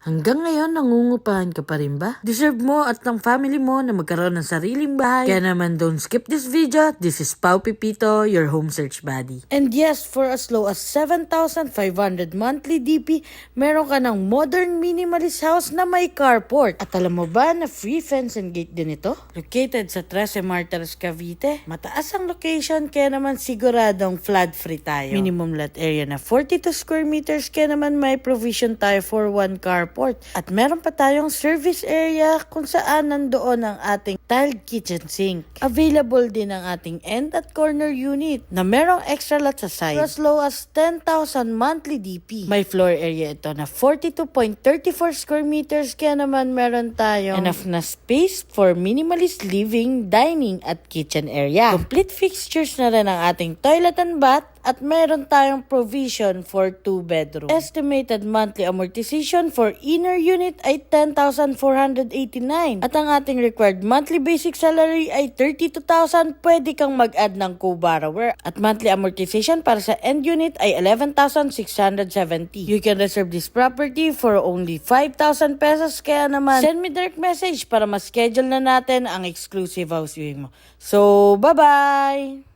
Hanggang ngayon, nangungupahan ka pa rin ba? Deserve mo at ng family mo na magkaroon ng sariling bahay. Kaya naman, don't skip this video. This is Pao Pipito, your home search buddy. And yes, for as low as 7,500 monthly DP, meron ka ng modern minimalist house na may carport. At alam mo ba na free fence and gate din ito? Located sa 13 Martires, Cavite. Mataas ang location, kaya naman siguradong flood free tayo. Minimum lot area na 42 square meters, kaya naman may provision tayo for one carport. At meron pa tayong service area kung saan nandoon ang ating tiled kitchen sink. Available din ang ating end at corner unit na merong extra lot sa side. For as low as 10,000 monthly DP. May floor area ito na 42.34 square meters, kaya naman meron tayong enough na space for minimalist living, dining at kitchen area. Complete fixtures na rin ang ating toilet and bath at meron tayong provision for 2 bedroom. Estimated monthly amortization for inner unit ay 10,489 at ang ating required monthly basic salary ay 32,000. Pwede kang mag-add ng co-borrower at monthly amortization para sa end unit ay 11,670. You can reserve this property for only 5,000 pesos, kaya naman send me direct message para ma-schedule na natin ang exclusive house viewing mo. So, bye-bye!